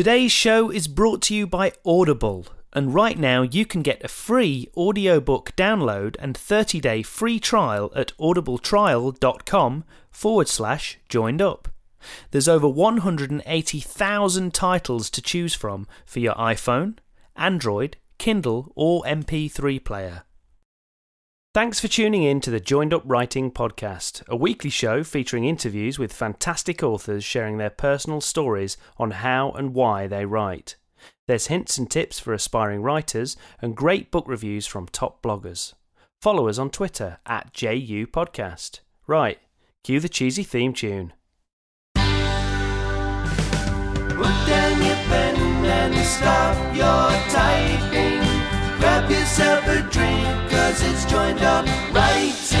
Today's show is brought to you by Audible, and right now you can get a free audiobook download and 30-day free trial at audibletrial.com/joined-up. There's over 180,000 titles to choose from for your iPhone, Android, Kindle or MP3 player. Thanks for tuning in to the Joined Up Writing Podcast, a weekly show featuring interviews with fantastic authors sharing their personal stories on how and why they write. There's hints and tips for aspiring writers and great book reviews from top bloggers. Follow us on Twitter at JUPodcast. Right, cue the cheesy theme tune. Put down your pen and stop your typing. Grab yourself a drink, 'cause it's Joined Up Writing.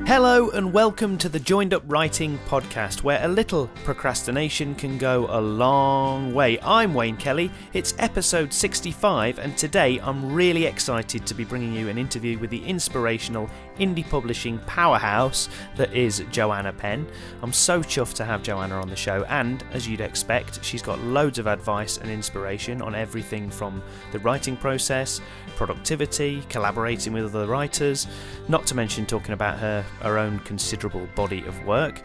Hello and welcome to the Joined Up Writing Podcast, where a little procrastination can go a long way. I'm Wayne Kelly, it's episode 65, and today I'm really excited to be bringing you an interview with the inspirational indie publishing powerhouse that is Joanna Penn. I'm so chuffed to have Joanna on the show, and as you'd expect, she's got loads of advice and inspiration on everything from the writing process, productivity, collaborating with other writers, not to mention talking about her own considerable body of work.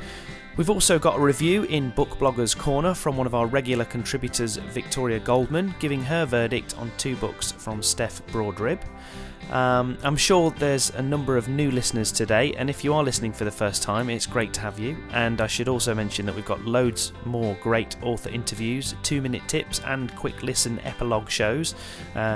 We've also got a review in Book Bloggers Corner from one of our regular contributors, Victoria Goldman, giving her verdict on 2 books from Steph Broadrib. I'm sure there's a number of new listeners today, and if you are listening for the first time, it's great to have you. And I should also mention that we've got loads more great author interviews, 2-minute tips and quick listen epilogue shows,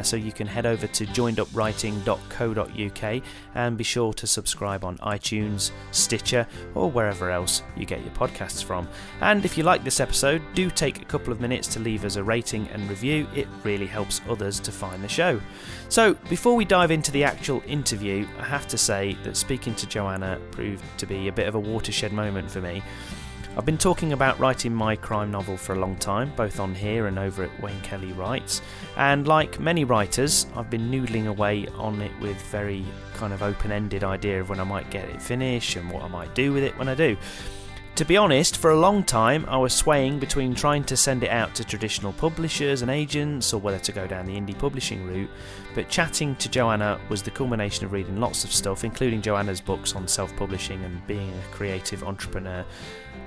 so you can head over to joinedupwriting.co.uk and be sure to subscribe on iTunes, Stitcher or wherever else you get your podcasts from. And if you like this episode, do take a couple of minutes to leave us a rating and review. It really helps others to find the show. So before we dive into the actual interview, I have to say that speaking to Joanna proved to be a bit of a watershed moment for me. I've been talking about writing my crime novel for a long time, both on here and over at Wayne Kelly Writes, and like many writers, I've been noodling away on it with very kind of open-ended idea of when I might get it finished and what I might do with it when I do. To be honest, for a long time I was swaying between trying to send it out to traditional publishers and agents or whether to go down the indie publishing route, but chatting to Joanna was the culmination of reading lots of stuff, including Joanna's books on self-publishing and being a creative entrepreneur,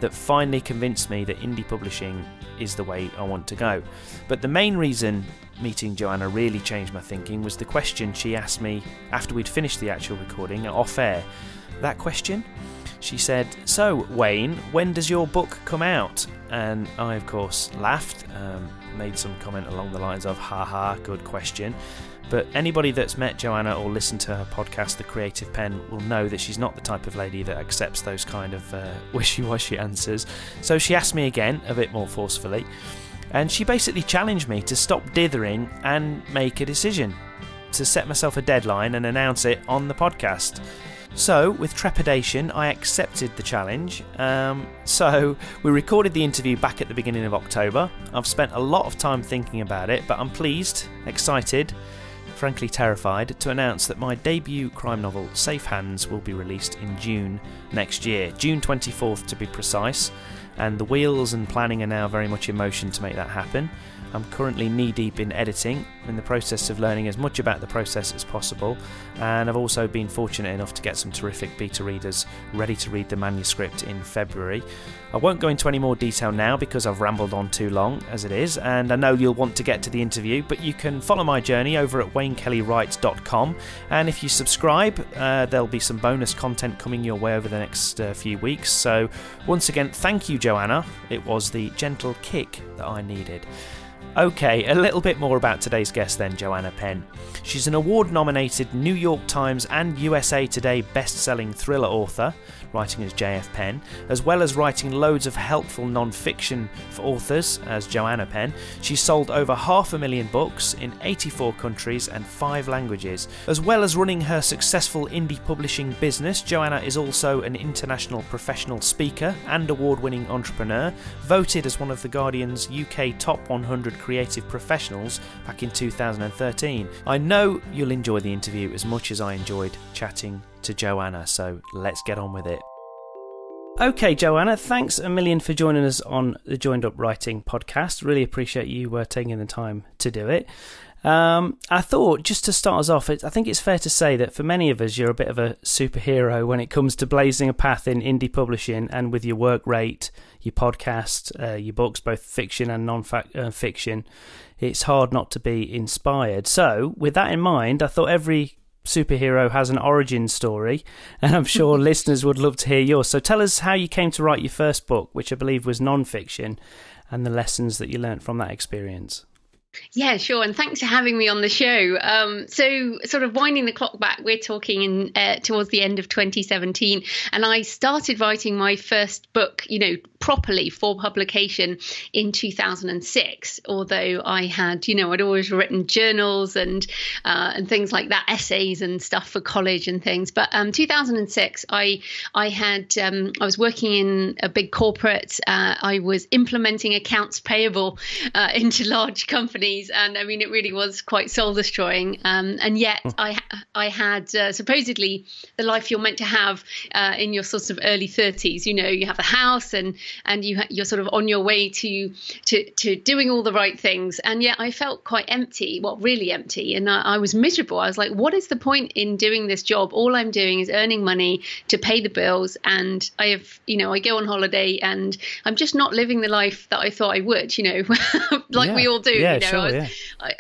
that finally convinced me that indie publishing is the way I want to go. But the main reason meeting Joanna really changed my thinking was the question she asked me after we'd finished the actual recording off air. That question? She said, "So, Wayne, when does your book come out?" And I, of course, laughed, made some comment along the lines of, "Haha, good question." But anybody that's met Joanna or listened to her podcast, The Creative Pen, will know that she's not the type of lady that accepts those kind of wishy-washy answers. So she asked me again, a bit more forcefully, and she basically challenged me to stop dithering and make a decision, to set myself a deadline and announce it on the podcast. So, with trepidation, I accepted the challenge. So, we recorded the interview back at the beginning of October. I've spent a lot of time thinking about it, but I'm pleased, excited, frankly terrified, to announce that my debut crime novel, Safe Hands, will be released in June next year, June 24th to be precise, and the wheels and planning are now very much in motion to make that happen. I'm currently knee-deep in editing, in the process of learning as much about the process as possible, and I've also been fortunate enough to get some terrific beta readers ready to read the manuscript in February. I won't go into any more detail now because I've rambled on too long as it is, and I know you'll want to get to the interview, but you can follow my journey over at waynekellywrites.com, and if you subscribe, there'll be some bonus content coming your way over the next few weeks. So once again, thank you, Joanna. It was the gentle kick that I needed. Okay, a little bit more about today's guest then, Joanna Penn. She's an award-nominated New York Times and USA Today best-selling thriller author, writing as JF Penn, as well as writing loads of helpful non-fiction for authors as Joanna Penn. She's sold over 500,000 books in 84 countries and 5 languages. As well as running her successful indie publishing business, Joanna is also an international professional speaker and award-winning entrepreneur, voted as one of The Guardian's UK Top 100 Creative Professionals back in 2013. I know you'll enjoy the interview as much as I enjoyed chatting to Joanna, so let's get on with it. Okay, Joanna, thanks a million for joining us on the Joined Up Writing podcast. Really appreciate you taking the time to do it. I thought, just to start us off, I think it's fair to say that for many of us, you're a bit of a superhero when it comes to blazing a path in indie publishing, and with your work rate, your podcast, your books, both fiction and non-fiction, it's hard not to be inspired. So, with that in mind, I thought every superhero has an origin story, and I'm sure listeners would love to hear yours. So tell us how you came to write your first book, which I believe was non-fiction, and the lessons that you learnt from that experience. Yeah, sure. And thanks for having me on the show. So sort of winding the clock back, we're talking towards the end of 2017. And I started writing my first book, properly for publication in 2006. Although I had, I'd always written journals and things like that, essays and stuff for college and things. But 2006, I was working in a big corporate. I was implementing accounts payable into large companies. And I mean, it really was quite soul destroying. And yet I had supposedly the life you're meant to have in your sort of early 30s. You have a house and you're sort of on your way to doing all the right things. And yet I felt quite empty, really empty. And I was miserable. I was like, what is the point in doing this job? All I'm doing is earning money to pay the bills. And I go on holiday and I'm just not living the life that I thought I would, like we all do. Yeah, sure.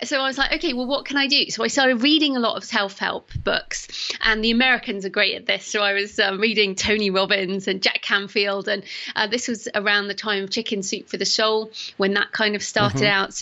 So I was like, okay, well, what can I do? So I started reading a lot of self-help books, and the Americans are great at this. So I was reading Tony Robbins and Jack Canfield, and this was around the time of Chicken Soup for the Soul, when that kind of started out.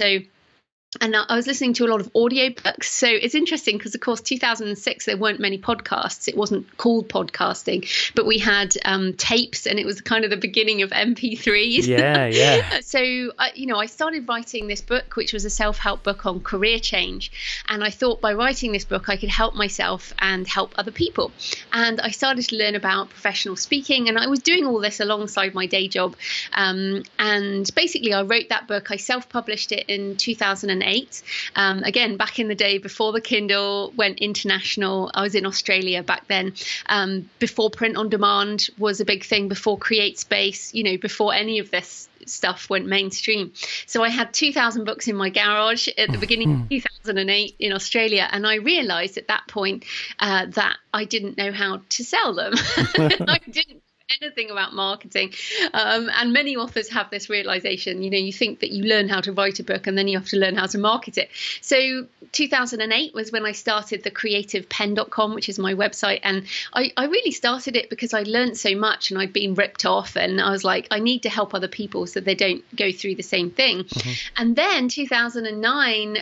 And I was listening to a lot of audiobooks. So it's interesting because, of course, 2006, there weren't many podcasts. It wasn't called podcasting, but we had tapes, and it was kind of the beginning of MP3s. Yeah. So, I started writing this book, which was a self-help book on career change. And I thought by writing this book, I could help myself and help other people. And I started to learn about professional speaking. And I was doing all this alongside my day job. And basically, I wrote that book. I self-published it in 2008. Again, back in the day before the Kindle went international. I was in Australia back then, before print on demand was a big thing, before CreateSpace, before any of this stuff went mainstream. So I had 2,000 books in my garage at the beginning of 2008 in Australia. And I realized at that point that I didn't know how to sell them. I didn't anything about marketing, and many authors have this realization. You think that you learn how to write a book and then you have to learn how to market it. So 2008 was when I started the creativepen.com, which is my website, and I really started it because I learned so much and I'd been ripped off, and I was like, I need to help other people so they don't go through the same thing. And then 2009,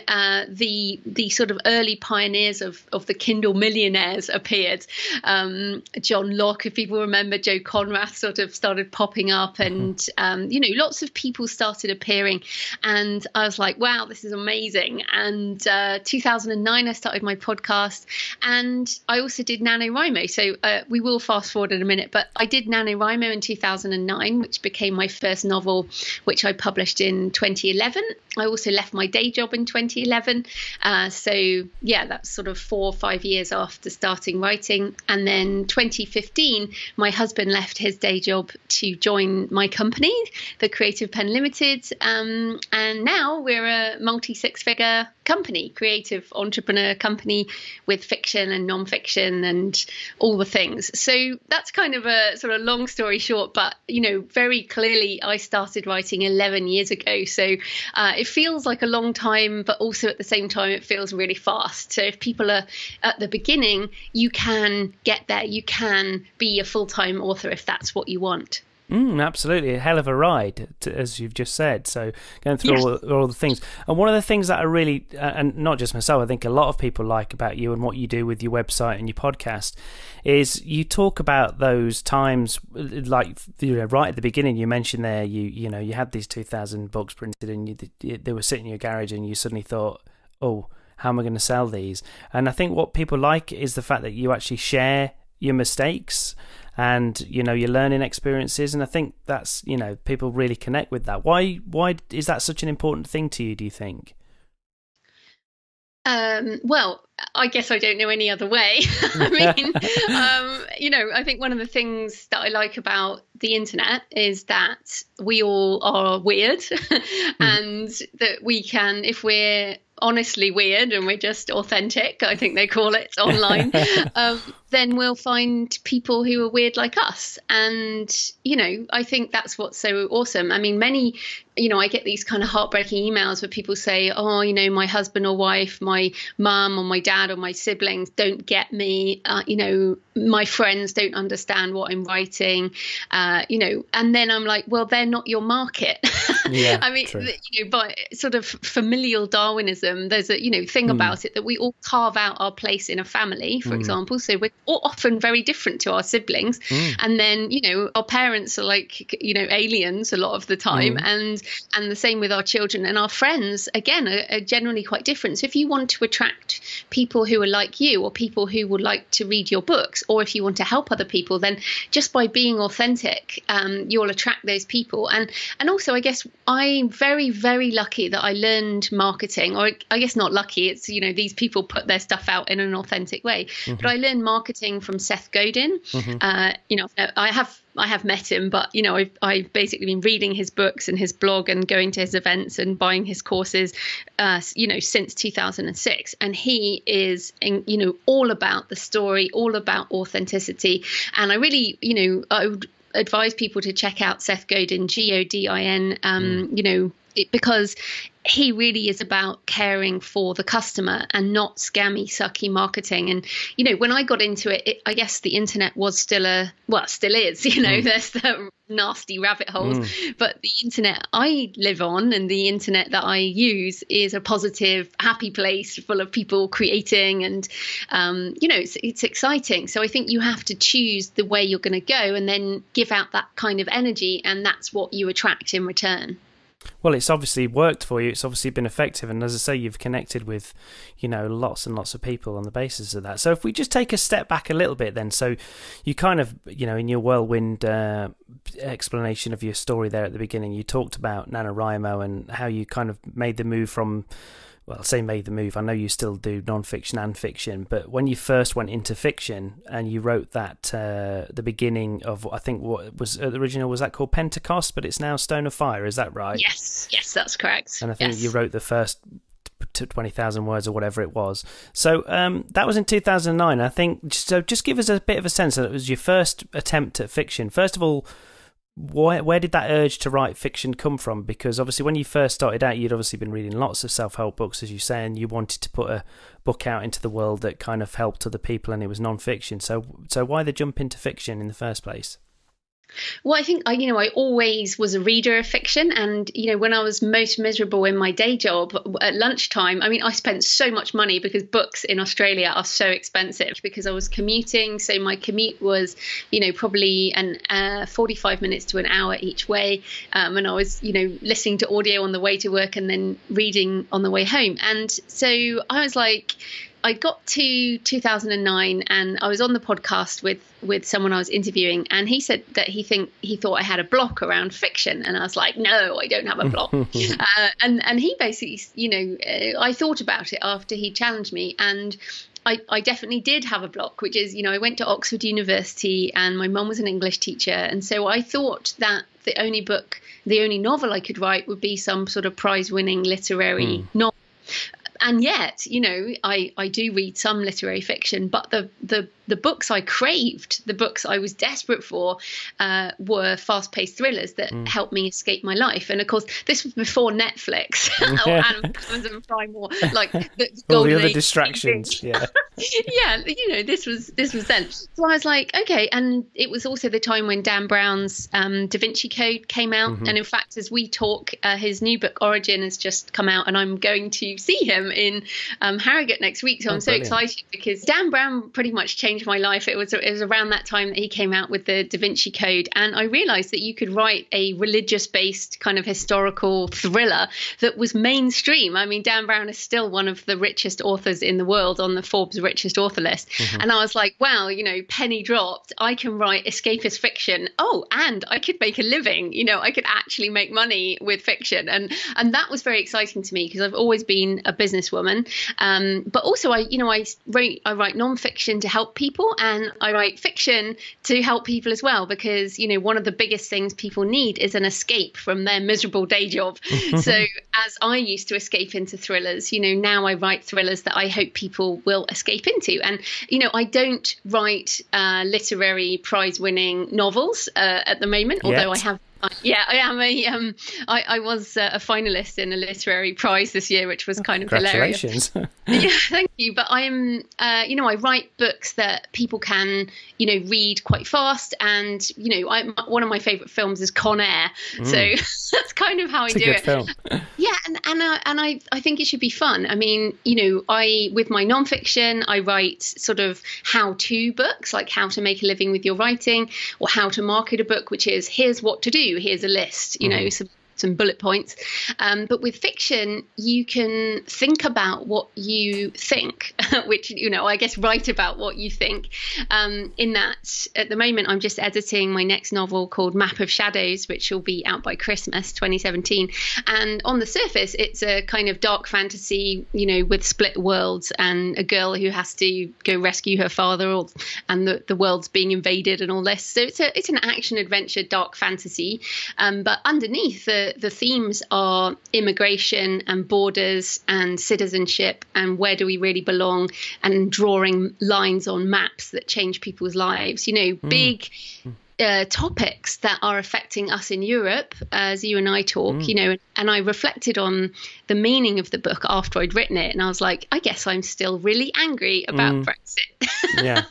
the sort of early pioneers of the Kindle millionaires appeared. John Locke, if people remember, Joe Conrath sort of started popping up, and lots of people started appearing, and I was like, wow, this is amazing. And 2009 I started my podcast, and I also did NaNoWriMo. So we will fast forward in a minute, but I did NaNoWriMo in 2009, which became my first novel, which I published in 2011. I also left my day job in 2011. So that's sort of 4 or 5 years after starting writing. And then 2015, my husband left his day job to join my company, the Creative Pen Limited. And now we're a multi-six-figure company, creative entrepreneur company with fiction and non-fiction and all the things. So that's kind of a sort of long story short, but, very clearly I started writing 11 years ago. So it feels like a long time, but also at the same time, it feels really fast. So if people are at the beginning, you can get there. You can be a full-time author if that's what you want. Absolutely, a hell of a ride, as you've just said. So going through all the things, and one of the things that I really, and not just myself, I think a lot of people like about you and what you do with your website and your podcast, is you talk about those times, like right at the beginning. You mentioned there, you had these 2,000 books printed, and they were sitting in your garage, and you suddenly thought, oh, how am I going to sell these? And I think what people like is the fact that you actually share your mistakes and your learning experiences, and I think that's people really connect with that. Why is that such an important thing to you, do you think? Well, I guess I don't know any other way. I mean, I think one of the things that I like about the internet is that we all are weird and that we can, if we're honestly weird and we're just authentic, I think they call it online, then we'll find people who are weird like us. And, I think that's what's so awesome. I mean, many, I get these kind of heartbreaking emails where people say, oh, my husband or wife, my mum or my dad or my siblings don't get me, my friends don't understand what I'm writing, and then I'm like, well, they're not your market. Yeah, I mean, by sort of familial Darwinism, there's a, thing about it that we all carve out our place in a family, for example. So we're all often very different to our siblings. And then, our parents are like, aliens a lot of the time. And the same with our children, and our friends, again, are generally quite different. So if you want to attract people who are like you, or people who would like to read your books, or if you want to help other people, then just by being authentic, you'll attract those people. And also, I guess I'm very, very lucky that I learned marketing, or I guess not lucky, it's, these people put their stuff out in an authentic way. But I learned marketing from Seth Godin. I have met him, but I've basically been reading his books and his blog and going to his events and buying his courses, since 2006. And he is, all about the story, all about authenticity. And I really, I would advise people to check out Seth Godin, Godin, because he really is about caring for the customer and not scammy, sucky marketing. And, when I got into it, I guess the internet was still is, there's the nasty rabbit holes, but the internet I live on and the internet that I use is a positive, happy place full of people creating and, it's exciting. So I think you have to choose the way you're going to go and then give out that kind of energy, and that's what you attract in return. Well, it's obviously worked for you. It's obviously been effective. And as I say, you've connected with, lots and lots of people on the basis of that. So if we just take a step back a little bit then, so you kind of, in your whirlwind explanation of your story there at the beginning, you talked about NaNoWriMo and how you kind of made the move from, well, say made the move. I know you still do non-fiction and fiction, but when you first went into fiction and you wrote that, the beginning of, I think what was the original, was that called Pentecost, but it's now Stone of Fire, is that right? Yes, that's correct. And I think you wrote the first 20,000 words or whatever it was. So that was in 2009. I think, so just give us a bit of a sense that it was your first attempt at fiction. First of all, where did that urge to write fiction come from? Because obviously when you first started out, you'd obviously been reading lots of self-help books, as you say, and you wanted to put a book out into the world that kind of helped other people, and it was non-fiction. So why the jump into fiction in the first place? Well, I think I always was a reader of fiction, and when I was most miserable in my day job at lunchtime, I spent so much money because books in Australia are so expensive, because I was commuting. So my commute was probably 45 minutes to an hour each way, and I was listening to audio on the way to work and then reading on the way home. And so I was like, I got to 2009 and I was on the podcast with someone I was interviewing, and he said that he thought I had a block around fiction, and I was like, no, I don't have a block. And he basically, I thought about it after he challenged me, and I definitely did have a block, which is, I went to Oxford University and my mum was an English teacher, and so I thought that the only novel I could write would be some sort of prize-winning literary novel. And yet, I do read some literary fiction, but the books I craved, the books I was desperate for, were fast-paced thrillers that helped me escape my life. And of course, this was before Netflix or Amazon Prime, or like the all golden the other age distractions. Yeah, yeah, this was then. So I was like, okay. And it was also the time when Dan Brown's Da Vinci Code came out, and in fact, as we talk, his new book Origin has just come out, and I'm going to see him in Harrogate next week. So I'm so excited, because Dan Brown pretty much changed changed my life. It was around that time that he came out with the Da Vinci Code, and I realized that you could write a religious-based kind of historical thriller that was mainstream. I mean, Dan Brown is still one of the richest authors in the world on the Forbes richest author list. And I was like, wow, penny dropped. I can write escapist fiction. Oh, and I could make a living. I could actually make money with fiction. And that was very exciting to me because I've always been a businesswoman. But also I write nonfiction to help people, and I write fiction to help people as well, because, one of the biggest things people need is an escape from their miserable day job. So as I used to escape into thrillers, now I write thrillers that I hope people will escape into. And, I don't write literary prize winning novels at the moment, although I have. Yeah, I am I was a finalist in a literary prize this year, which was kind of hilarious. Congratulations. Yeah, thank you. But I'm, I write books that people can, read quite fast. And, one of my favorite films is Con Air. So that's kind of how I do it. Film. Yeah. And I think it should be fun. I mean, with my nonfiction, I write sort of how-to books, like how to make a living with your writing, or how to market a book, which is here's what to do. Here's a list, some bullet points. But with fiction, you can think about what you think, which, I guess write about what you think. In that, at the moment, I'm just editing my next novel called Map of Shadows, which will be out by Christmas 2017. And on the surface, it's a kind of dark fantasy, with split worlds and a girl who has to go rescue her father, and the world's being invaded and all this. So it's an action adventure, dark fantasy. But underneath the themes are immigration and borders and citizenship and where do we really belong, and drawing lines on maps that change people's lives, big topics that are affecting us in Europe as you and I talk, and I reflected on the meaning of the book after I'd written it, and I was like, I guess I'm still really angry about Brexit. Yeah.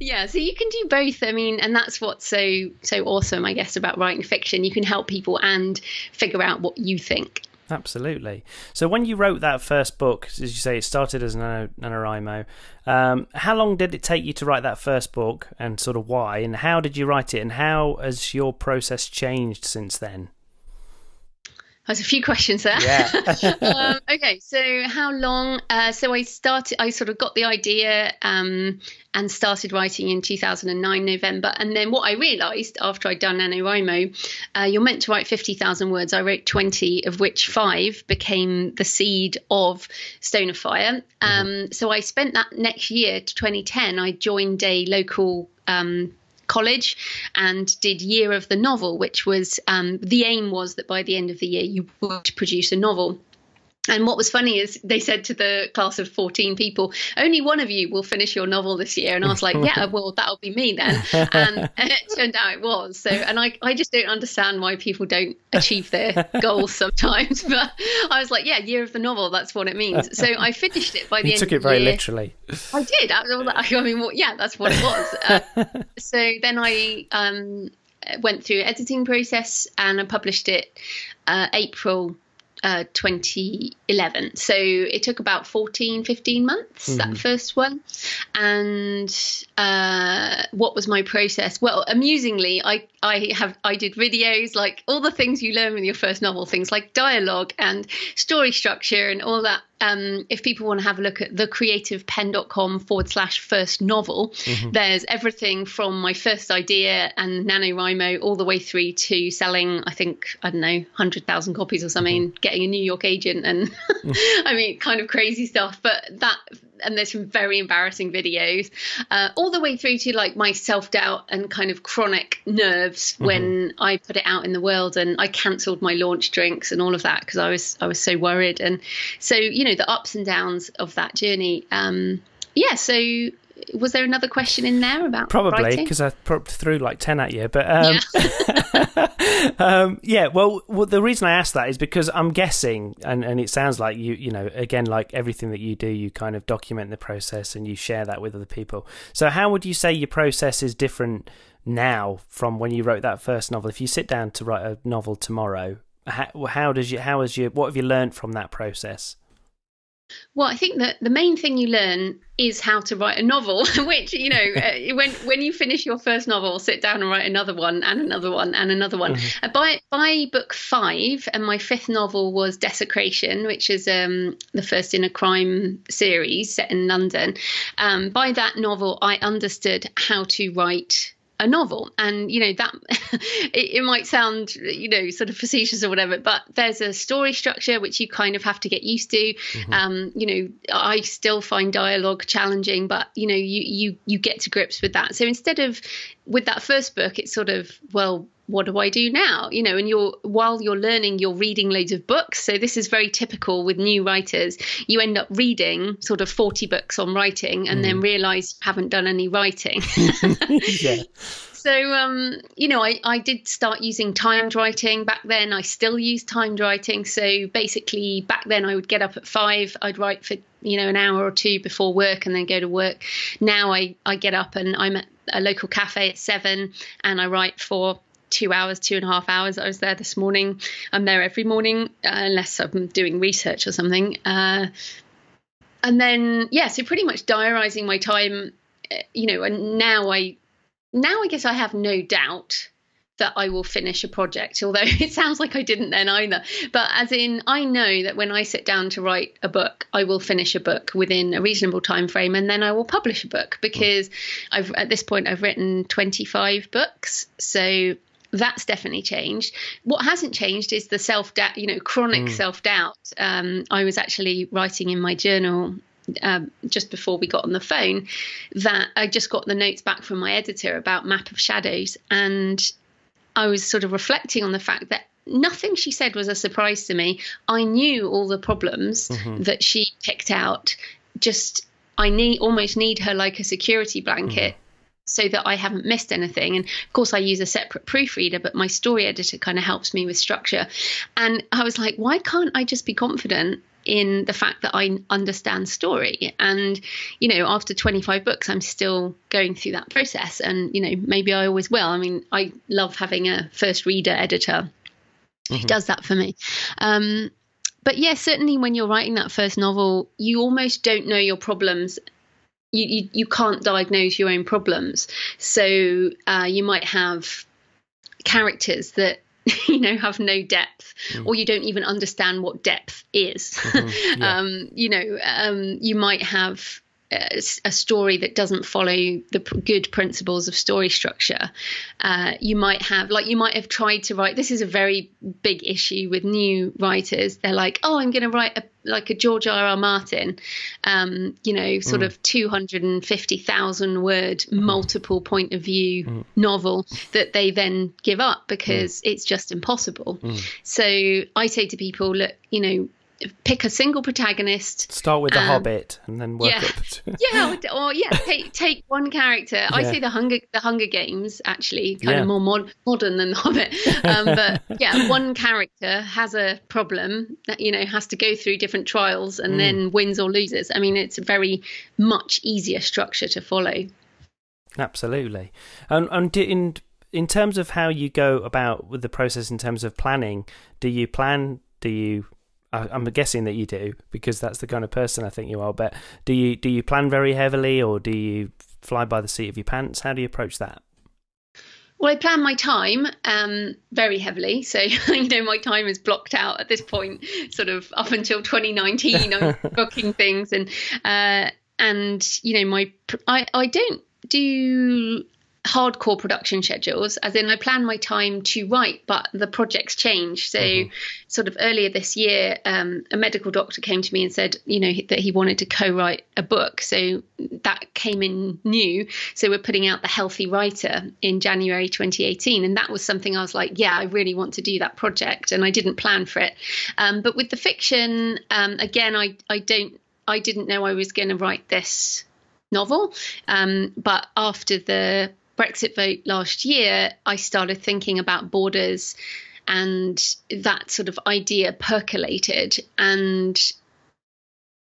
Yeah, so you can do both. I mean, and that's what's so awesome, I guess, about writing fiction. You can help people and figure out what you think. Absolutely. So when you wrote that first book, as you say, it started as NaNoWriMo. How long did it take you to write that first book, and sort of why? And how did you write it? And how has your process changed since then? There's a few questions there. Yeah. Okay, so how long? So I sort of got the idea and started writing in 2009, November. And then what I realised after I'd done NaNoWriMo, you're meant to write 50,000 words. I wrote 20, of which 5 became the seed of Stone of Fire. So I spent that next year, to 2010, I joined a local college and did Year of the Novel, which was the aim was that by the end of the year you would produce a novel. And what was funny is they said to the class of 14 people, only one of you will finish your novel this year. And I was like, yeah, well, that'll be me then. And it turned out it was. So, and I just don't understand why people don't achieve their goals sometimes. But I was like, yeah, Year of the Novel, that's what it means. So I finished it by the end of the year. You took it very literally. I did. I mean, well, yeah, that's what it was. So then I went through editing process and I published it April 2011. So it took about 15 months, that first one. And what was my process? Well, amusingly, I did videos, like all the things you learn with your first novel, things like dialogue and story structure and all that. If people want to have a look at thecreativepenn.com/first novel, there's everything from my first idea and NaNoWriMo all the way through to selling, I think, 100,000 copies or something, getting a New York agent and I mean, kind of crazy stuff. But and there's some very embarrassing videos, all the way through to like my self-doubt and kind of chronic nerves when I put it out in the world, and I cancelled my launch drinks and all of that because I was so worried. And so, the ups and downs of that journey. So was there another question in there about probably because I probably threw like 10 at you, but well, the reason I asked that is because I'm guessing, and it sounds like you know, again, like everything that you do, you kind of document the process and you share that with other people. So how would you say your process is different now from when you wrote that first novel? If you sit down to write a novel tomorrow, what have you learned from that process? Well, I think that the main thing you learn is how to write a novel, which, when you finish your first novel, sit down and write another one and another one and another one. By book 5, and my 5th novel was Desecration, which is the first in a crime series set in London. By that novel, I understood how to write a novel, and that it might sound sort of facetious or whatever, but there's a story structure which you kind of have to get used to. I still find dialogue challenging, but you get to grips with that. So instead of with that first book, it's sort of, well, what do I do now? And while you're learning, you're reading loads of books. So this is very typical with new writers. You end up reading sort of 40 books on writing and then realize you haven't done any writing. Yeah. So, I did start using timed writing back then. I still use timed writing. So basically back then I would get up at 5, I'd write for, an hour or 2 before work and then go to work. Now I get up and I'm at a local cafe at 7 and I write for 2 hours, 2.5 hours. I was there this morning. I'm there every morning, unless I'm doing research or something. And then, so pretty much diarising my time, and now I guess I have no doubt that I will finish a project, although it sounds like I didn't then either. But as in, I know that when I sit down to write a book, I will finish a book within a reasonable time frame, and then I will publish a book, because at this point I've written 25 books. So that's definitely changed. What hasn't changed is the self-doubt, chronic self-doubt. I was actually writing in my journal just before we got on the phone that I just got the notes back from my editor about Map of Shadows, and I was sort of reflecting on the fact that nothing she said was a surprise to me. I knew all the problems that she picked out. Just almost need her like a security blanket so that I haven't missed anything. And of course I use a separate proofreader, but my story editor kind of helps me with structure. And I was like, why can't I just be confident in the fact that I understand story? And, after 25 books, I'm still going through that process. And, maybe I always will. I mean, I love having a first reader editor who does that for me. But yeah, certainly when you're writing that first novel, you almost don't know your problems. You can't diagnose your own problems. So you might have characters that have no depth, or you don't even understand what depth is. You might have a story that doesn't follow the good principles of story structure. You might have tried to write. This is a very big issue with new writers. They're like, oh, I'm going to write a George R.R. Martin, sort of 250,000 word, multiple point of view novel that they then give up because it's just impossible. So I say to people, look, pick a single protagonist. Start with The Hobbit and then work up. Take one character. I say the Hunger Games, actually, kind of more modern than The Hobbit. But one character has a problem that has to go through different trials and then wins or loses. I mean, it's a very much easier structure to follow. Absolutely. And in terms of how you go about with the process in terms of planning, do you plan? I'm guessing that you do, because that's the kind of person I think you are. But do you plan very heavily, or do you fly by the seat of your pants? How do you approach that? Well, I plan my time very heavily. So, my time is blocked out at this point, sort of up until 2019. I'm booking things, and I don't do hardcore production schedules, as in I plan my time to write, but the projects change. So sort of earlier this year, a medical doctor came to me and said, that he wanted to co-write a book. So that came in new. So we're putting out The Healthy Writer in January 2018. And that was something I was like, I really want to do that project. And I didn't plan for it. But with the fiction, again, I didn't know I was going to write this novel. But after the Brexit vote last year, I started thinking about borders, and that sort of idea percolated, and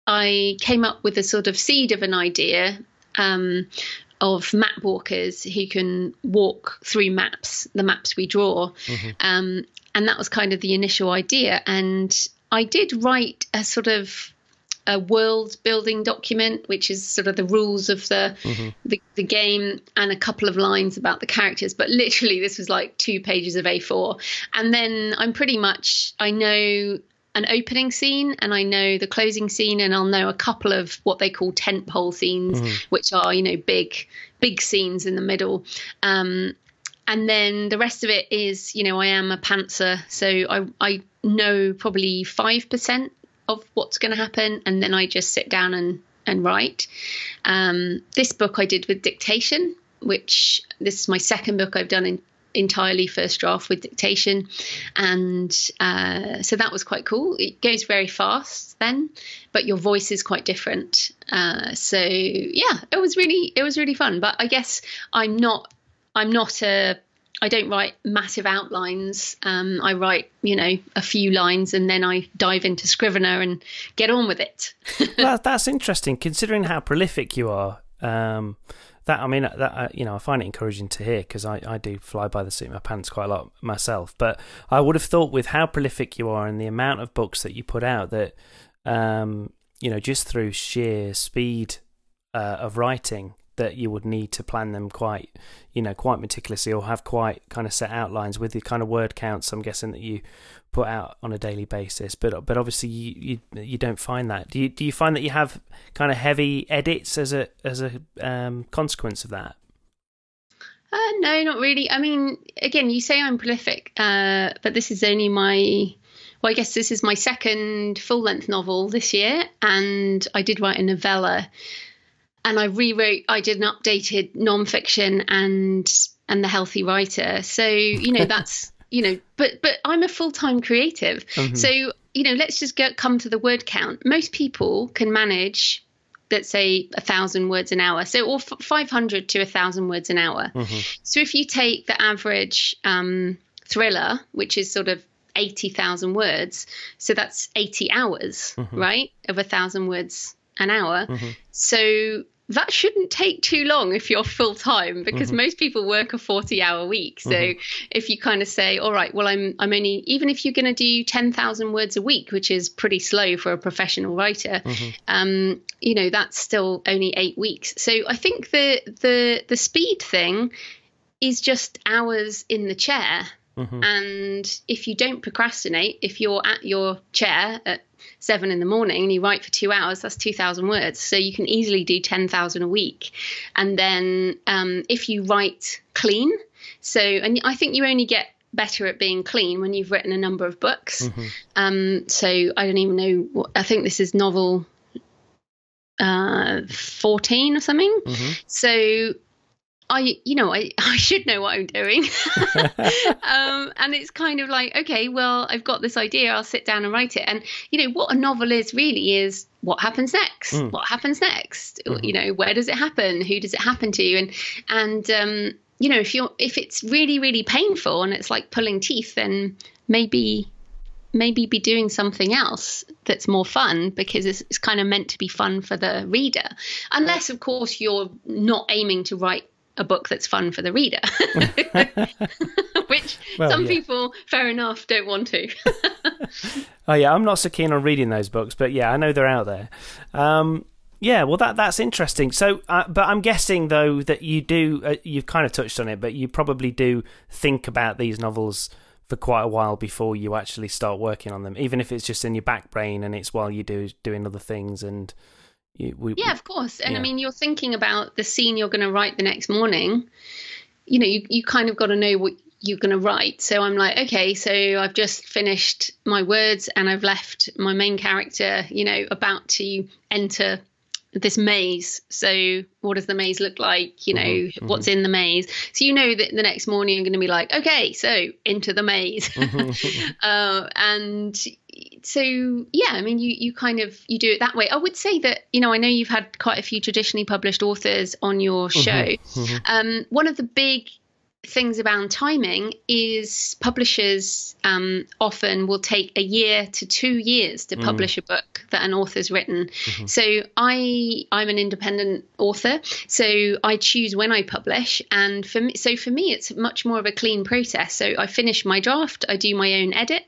I came up with a sort of seed of an idea of map walkers who can walk through the maps we draw. And that was kind of the initial idea. And I did write a sort of a world building document, which is sort of the rules of the game, and a couple of lines about the characters. But literally, this was like 2 pages of A4. And then I know an opening scene and I know the closing scene, and I'll know a couple of what they call tentpole scenes, which are, big scenes in the middle. And then the rest of it is, I am a pantser, so I know probably 5% of what's going to happen, and then I just sit down and write. This book I did with dictation, this is my second book I've done entirely first draft with dictation, and so that was quite cool. It goes very fast then, but your voice is quite different. So yeah, it was really fun. But I guess I don't write massive outlines. I write, a few lines, and then I dive into Scrivener and get on with it. Well, that's interesting, considering how prolific you are. I find it encouraging to hear, because I do fly by the seat of my pants quite a lot myself. But I would have thought, with how prolific you are and the amount of books that you put out, that just through sheer speed of writing, that you would need to plan them quite meticulously, or have quite kind of set outlines with the kind of word counts, I'm guessing, that you put out on a daily basis. But obviously you don't find that. Do you find that you have kind of heavy edits as a consequence of that? No, not really. I mean, again, you say I'm prolific, but this is only I guess this is my second full-length novel this year, and I did write a novella. And I did an updated non-fiction and The Healthy Writer. So, that's, but I'm a full-time creative. So, let's just come to the word count. Most people can manage, let's say, 1,000 words an hour. So, or 500 to 1,000 words an hour. So if you take the average thriller, which is sort of 80,000 words, so that's 80 hours, right, of 1,000 words an hour. So that shouldn't take too long if you're full time, because most people work a 40-hour week. So if you kind of say, all right, well, I'm only, even if you're going to do 10,000 words a week, which is pretty slow for a professional writer, that's still only 8 weeks. So I think the speed thing is just hours in the chair. And if you don't procrastinate, if you're at your chair at 7 in the morning and you write for 2 hours, that's 2,000 words. So you can easily do 10,000 a week. And then if you write clean, and I think you only get better at being clean when you've written a number of books. So I don't even know I think this is novel 14 or something. So I should know what I'm doing. And it's kind of like, okay, well, I've got this idea, I'll sit down and write it. And, what a novel is really is what happens next? What happens next? Where does it happen? Who does it happen to? And if it's really, really painful and it's like pulling teeth, then maybe be doing something else that's more fun, because it's kind of meant to be fun for the reader. Unless, of course, you're not aiming to write a book that's fun for the reader, which people, fair enough, don't want to. Oh yeah, I'm not so keen on reading those books, but yeah, I know they're out there. Yeah, well, that's interesting. So, but I'm guessing though that you do, you've kind of touched on it, but you probably do think about these novels for quite a while before you actually start working on them, even if it's just in your back brain and it's while you're doing other things. And yeah, of course. And I mean, you're thinking about the scene you're going to write the next morning. You kind of got to know what you're going to write. So I'm like, okay, so I've just finished my words and I've left my main character, about to enter this maze. So what does the maze look like? What's in the maze? So that the next morning I'm going to be like, okay, so into the maze. And so yeah, I mean, you do it that way. I would say that I know you've had quite a few traditionally published authors on your show. One of the big things about timing is publishers often will take a year to 2 years to publish a book that an author's written. So I'm an independent author, so I choose when I publish, and for me it's much more of a clean process. So I finish my draft, I do my own edit,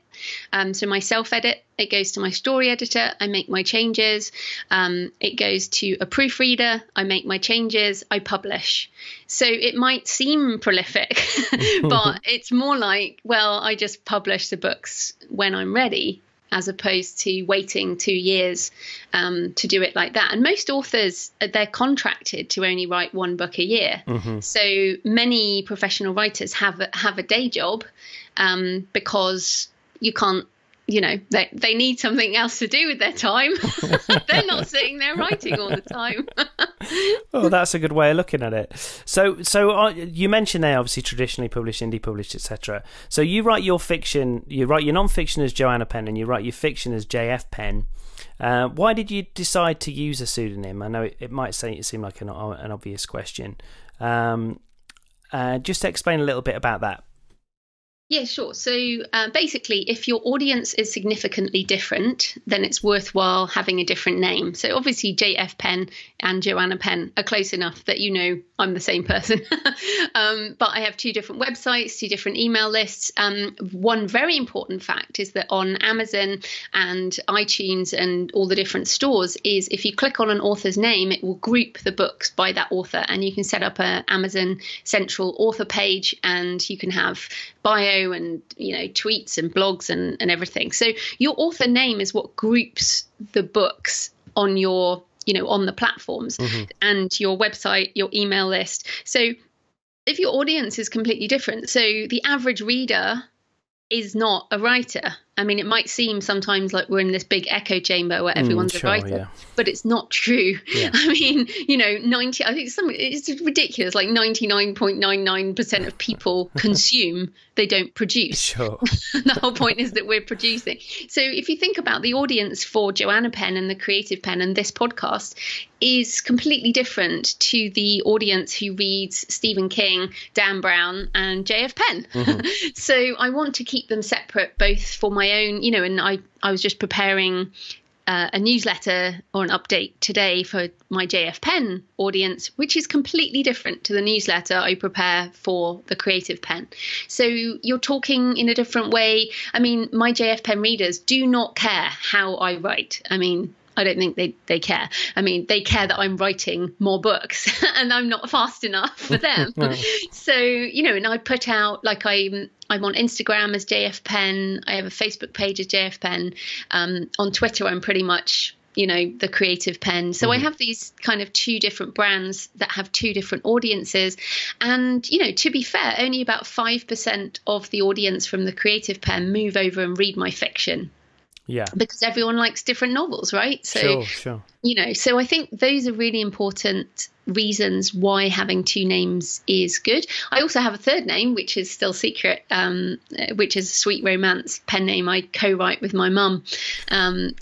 So my self-edit, it goes to my story editor, I make my changes. It goes to a proofreader, I make my changes, I publish. So it might seem prolific, but it's more like, well, I just publish the books when I'm ready, as opposed to waiting 2 years to do it like that. And most authors, they're contracted to only write 1 book a year. So many professional writers have a day job because you can't, they need something else to do with their time. They're not sitting there writing all the time. Well, that's a good way of looking at it. So you mentioned there, obviously, traditionally published, indie published, etc. So you write your fiction, you write your non-fiction as Joanna Penn, and you write your fiction as JF Penn. Why did you decide to use a pseudonym? I know it might seem like an obvious question. Just to explain a little bit about that. Yeah, sure. So basically, if your audience is significantly different, then it's worthwhile having a different name. So obviously, JF Penn and Joanna Penn are close enough that I'm the same person. But I have 2 different websites, 2 different email lists. One very important fact is that on Amazon and iTunes and all the different stores is if you click on an author's name, it will group the books by that author. And you can set up an Amazon central author page, and you can have bio and tweets and blogs and everything. So your author name is what groups the books on your on the platforms and your website, your email list. So if your audience is completely different, so the average reader is not a writer. I mean, it might seem sometimes like we're in this big echo chamber where everyone's a writer, but it's not true. Yeah. I mean, 90, I think it's ridiculous. Like 99.99% of people consume, they don't produce. Sure. The whole point is that we're producing. So if you think about the audience for Joanna Penn and the Creative Penn and this podcast is completely different to the audience who reads Stephen King, Dan Brown and JF Penn. So I want to keep them separate, both for my own, and I was just preparing a newsletter or an update today for my JF Penn audience, which is completely different to the newsletter I prepare for the Creative Penn. So you're talking in a different way. I mean, my JF Penn readers do not care how I write. I mean, I don't think they care. I mean, they care that I'm writing more books and I'm not fast enough for them. So, and I put out, like I'm on Instagram as JF Penn. I have a Facebook page as JF Penn. On Twitter, I'm pretty much, the Creative Penn. So I have these kind of 2 different brands that have 2 different audiences. And, to be fair, only about 5% of the audience from the Creative Penn move over and read my fiction. Yeah, because everyone likes different novels, right? So, sure. So I think those are really important reasons why having 2 names is good. I also have a 3rd name, which is still secret, which is a sweet romance pen name I co-write with my mum.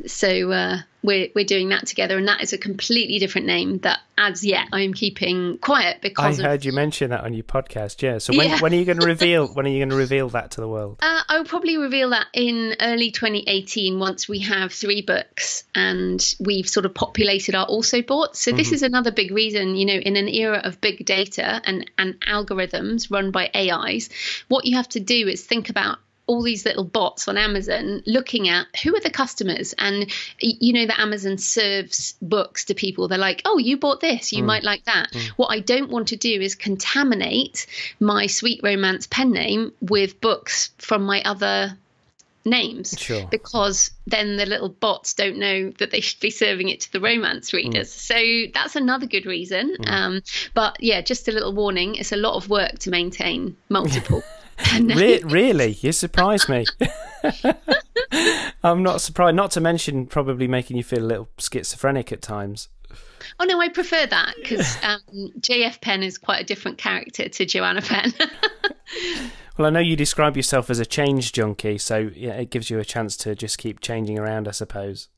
So we're doing that together, and that is a completely different name that, as yet, I am keeping quiet because I heard you mention that on your podcast. Yeah. So when are you going to reveal? When are you going to reveal that to the world? I'll probably reveal that in early 2018 once we have 3 books and we've sort of populated our also bought. So this is another big reason, in an era of big data and algorithms run by AIs, what you have to do is think about all these little bots on Amazon looking at who are the customers. And that Amazon serves books to people. They're like, oh, you bought this, you might like that. What I don't want to do is contaminate my sweet romance pen name with books from my other names, because then the little bots don't know that they should be serving it to the romance readers. So that's another good reason. But yeah, just a little warning, it's a lot of work to maintain multiple Really? You surprised me. I'm not surprised, not to mention probably making you feel a little schizophrenic at times. Oh no, I prefer that because JF Penn is quite a different character to Joanna Penn. Well, I know you describe yourself as a change junkie, so yeah, it gives you a chance to just keep changing around, I suppose.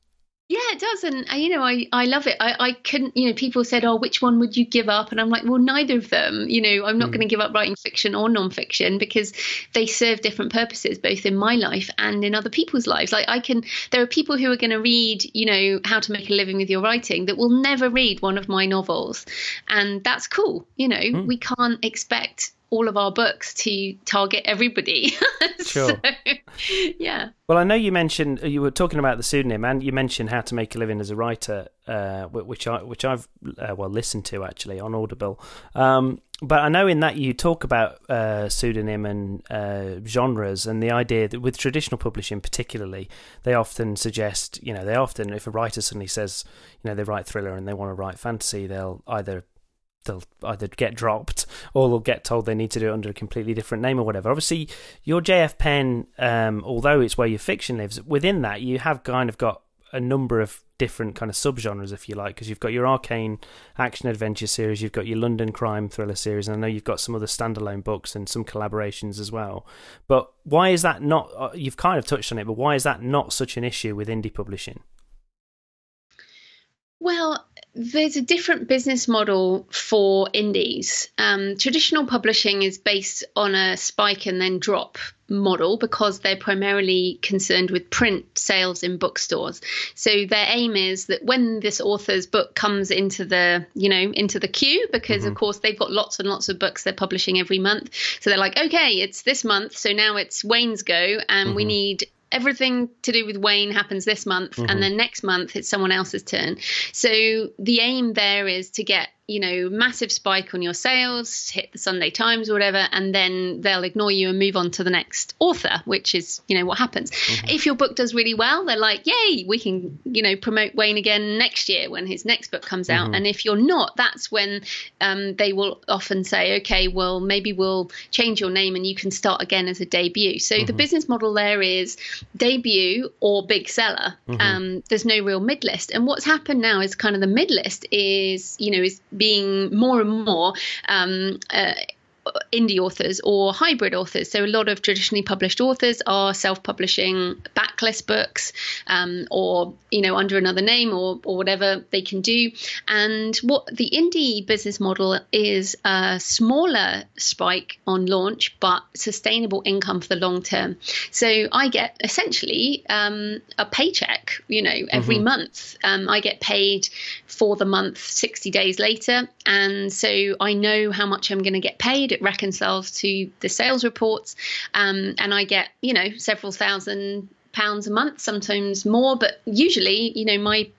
Yeah, it does. And, I love it. I couldn't, people said, oh, which one would you give up? And I'm like, well, neither of them. I'm not going to give up writing fiction or nonfiction because they serve different purposes, both in my life and in other people's lives. Like there are people who are going to read, How to Make a Living with Your Writing that will never read one of my novels. And that's cool. We can't expect all of our books to target everybody. Sure. So, yeah. Well, I know you were talking about the pseudonym, and you mentioned How to Make a Living as a Writer, which I've listened to actually on Audible. But I know in that you talk about pseudonym and genres, and the idea that with traditional publishing particularly, they often suggest, if a writer suddenly says, they write thriller and they want to write fantasy, they'll either get dropped or they'll get told they need to do it under a completely different name or whatever. Obviously, your JF Penn, although it's where your fiction lives, within that you have kind of got a number of different kind of subgenres, if you like, because you've got your arcane action adventure series, you've got your London crime thriller series, and I know you've got some other standalone books and some collaborations as well. But why is that not, you've kind of touched on it, but why is that not such an issue with indie publishing? Well, there's a different business model for indies. Traditional publishing is based on a spike and then drop model because they're primarily concerned with print sales in bookstores. So their aim is that when this author's book comes into the queue, because of course they've got lots and lots of books they're publishing every month. So they're like, okay, it's this month, so now it's Wayne's go, and we need everything to do with Wayne happens this month, and then next month it's someone else's turn. So the aim there is to get, massive spike on your sales, hit the Sunday Times or whatever, and then they'll ignore you and move on to the next author, which is, what happens. If your book does really well, they're like, yay, we can, promote Wayne again next year when his next book comes out. And if you're not, that's when they will often say, okay, well, maybe we'll change your name and you can start again as a debut. So the business model there is debut or big seller. There's no real mid list. And what's happened now is kind of the mid list is being more and more indie authors or hybrid authors. So a lot of traditionally published authors are self-publishing backlist books, or under another name or whatever they can do. And what the indie business model is, a smaller spike on launch but sustainable income for the long term. So I get essentially a paycheck every month. I get paid for the month 60 days later, and so I know how much I'm going to get paid. It reconciles to the sales reports, and I get several £1,000s a month, sometimes more, but usually my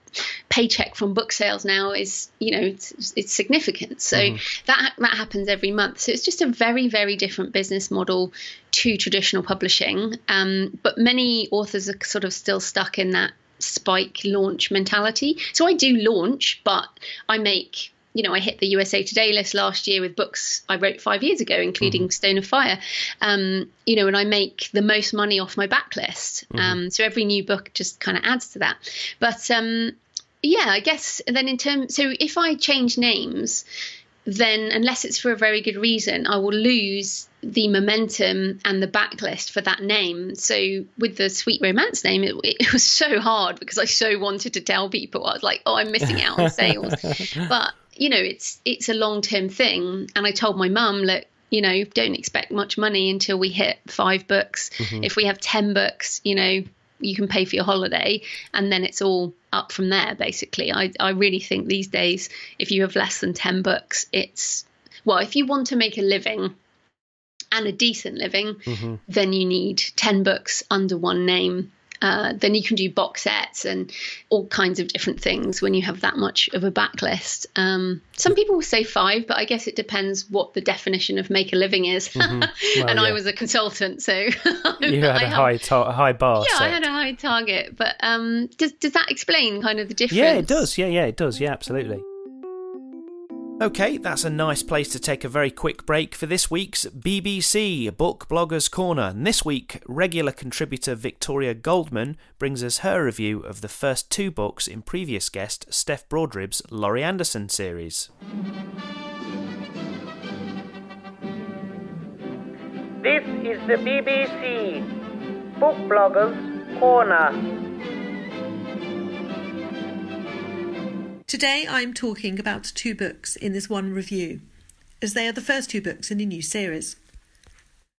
paycheck from book sales now is it's significant. So that happens every month. So it's just a very, very different business model to traditional publishing, but many authors are sort of still stuck in that spike launch mentality. So I do launch, but I make I hit the USA Today list last year with books I wrote 5 years ago, including Stone of Fire, and I make the most money off my backlist. So every new book just kind of adds to that. But I guess then so if I change names, then unless it's for a very good reason, I will lose the momentum and the backlist for that name. So with the Sweet Romance name, it was so hard because I so wanted to tell people. I was like, oh, I'm missing out on sales. But it's a long-term thing. And I told my mum, look, don't expect much money until we hit 5 books. If we have 10 books, you can pay for your holiday, and then it's all up from there, basically. I really think these days, if you have less than 10 books, if you want to make a living and a decent living, then you need 10 books under one name. Then you can do box sets and all kinds of different things when you have that much of a backlist. Some people will say 5, but I guess it depends what the definition of make a living is. Well, and I was a consultant, so you had a high bar. Yeah, set. I had a high target. But does that explain kind of the difference? Yeah, it does. Yeah, it does. Yeah, absolutely. Okay, that's a nice place to take a very quick break for this week's BBC Book Bloggers Corner. And this week, regular contributor Victoria Goldman brings us her review of the first 2 books in previous guest Steph Broadrib's Laurie Anderson series. This is the BBC Book Bloggers Corner. Today I'm talking about 2 books in this one review, as they are the first 2 books in a new series.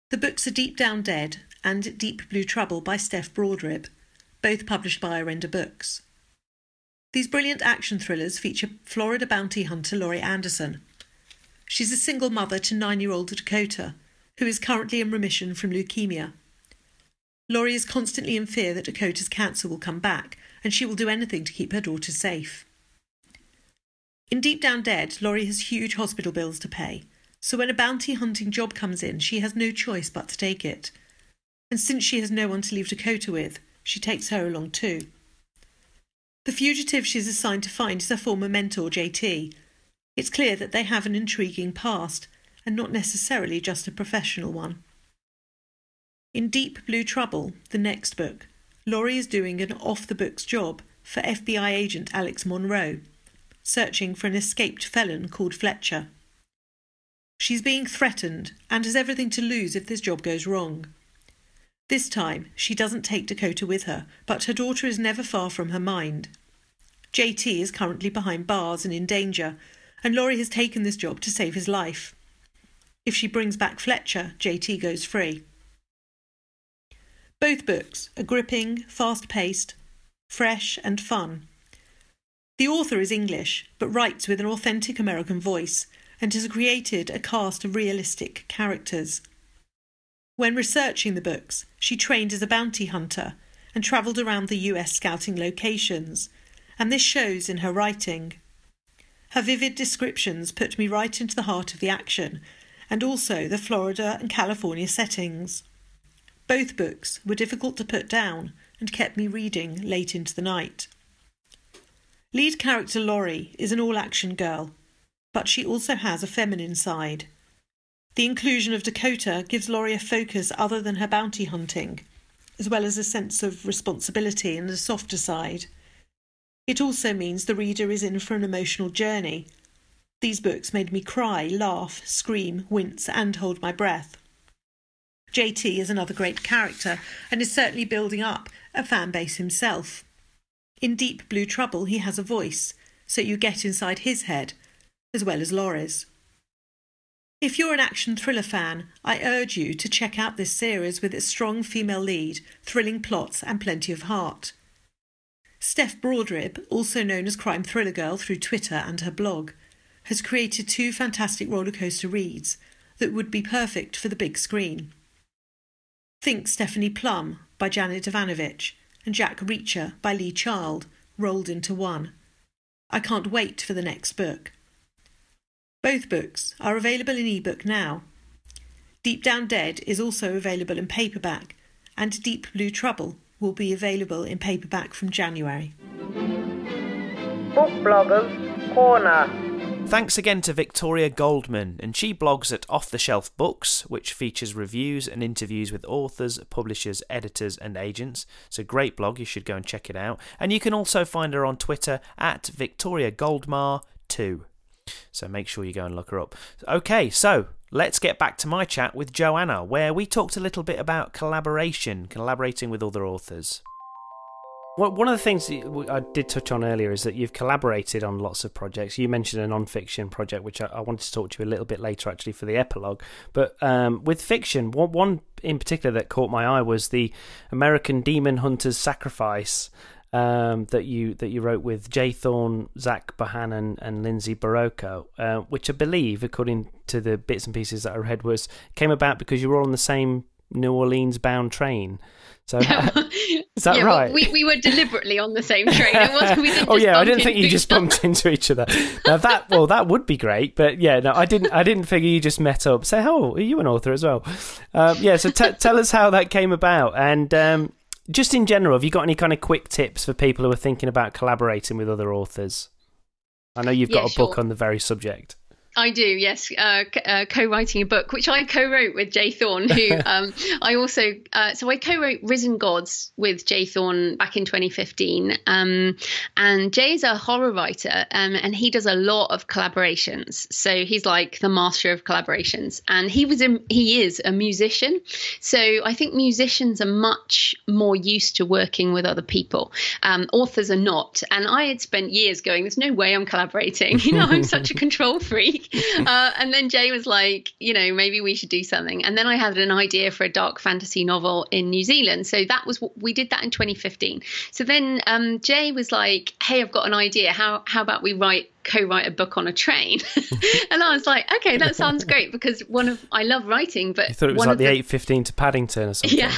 The books are Deep Down Dead and Deep Blue Trouble by Steph Broadrib, both published by Orenda Books. These brilliant action thrillers feature Florida bounty hunter Laurie Anderson. She's a single mother to 9-year-old Dakota, who is currently in remission from leukemia. Laurie is constantly in fear that Dakota's cancer will come back, and she will do anything to keep her daughter safe. In Deep Down Dead, Laurie has huge hospital bills to pay, so when a bounty hunting job comes in, she has no choice but to take it. And since she has no one to leave Dakota with, she takes her along too. The fugitive she is assigned to find is her former mentor, JT. It's clear that they have an intriguing past, and not necessarily just a professional one. In Deep Blue Trouble, the next book, Laurie is doing an off-the-books job for FBI agent Alex Monroe, searching for an escaped felon called Fletcher. She's being threatened and has everything to lose if this job goes wrong. This time, she doesn't take Dakota with her, but her daughter is never far from her mind. JT is currently behind bars and in danger, and Laurie has taken this job to save his life. If she brings back Fletcher, JT goes free. Both books are gripping, fast-paced, fresh and fun. The author is English, but writes with an authentic American voice and has created a cast of realistic characters. When researching the books, she trained as a bounty hunter and travelled around the US scouting locations, and this shows in her writing. Her vivid descriptions put me right into the heart of the action, and also the Florida and California settings. Both books were difficult to put down and kept me reading late into the night. Lead character Laurie is an all-action girl, but she also has a feminine side. The inclusion of Dakota gives Laurie a focus other than her bounty hunting, as well as a sense of responsibility and a softer side. It also means the reader is in for an emotional journey. These books made me cry, laugh, scream, wince and hold my breath. JT is another great character and is certainly building up a fan base himself. In Deep Blue Trouble he has a voice, so you get inside his head, as well as Laurie's. If you're an action thriller fan, I urge you to check out this series with its strong female lead, thrilling plots and plenty of heart. Steph Broadrib, also known as Crime Thriller Girl through Twitter and her blog, has created 2 fantastic rollercoaster reads that would be perfect for the big screen. Think Stephanie Plum by Janet Ivanovic and Jack Reacher by Lee Child rolled into one. I can't wait for the next book. Both books are available in ebook now. Deep Down Dead is also available in paperback, and Deep Blue Trouble will be available in paperback from January. Book Bloggers Corner. Thanks again to Victoria Goldman, and she blogs at Off the Shelf Books, which features reviews and interviews with authors, publishers, editors and agents. It's a great blog, you should go and check it out. And you can also find her on Twitter at Victoria Goldmar 2. So make sure you go and look her up. Okay, so let's get back to my chat with Joanna, where we talked a little bit about collaborating with other authors. Well, one of the things I did touch on earlier is that you've collaborated on lots of projects. You mentioned a non-fiction project, which I wanted to talk to you a little bit later, actually, for the epilogue. But with fiction, one in particular that caught my eye was the American Demon Hunter's Sacrifice that you wrote with Jay Thorne, Zach Bohannon, and Lindsay Barocco, which I believe, according to the bits and pieces that I read, came about because you were all on the same New Orleans-bound train. So is that right? We were deliberately on the same train. It wasn't. We didn't I didn't think you just bumped into each other. Now that would be great, but yeah, no, I didn't figure you just met up. So, are you an author as well? So tell us how that came about, and just in general, have you got any kind of quick tips for people who are thinking about collaborating with other authors? I know you've got a book on the very subject. I do, yes. Co-writing a book, which I co-wrote with Jay Thorne, who I also, so I co-wrote Risen Gods with Jay Thorne back in 2015. And Jay is a horror writer, and he does a lot of collaborations. So he's like the master of collaborations, and he is a musician. So I think musicians are much more used to working with other people. Authors are not. And I had spent years going, there's no way I'm collaborating. I'm such a control freak. And then Jay was like, maybe we should do something. And then I had an idea for a dark fantasy novel in New Zealand. So that was we did that in 2015. So then Jay was like, hey, I've got an idea. How about we co-write a book on a train? And I was like, okay, that sounds great, because I love writing, but you thought it was like the 8:15 to Paddington or something. Yeah.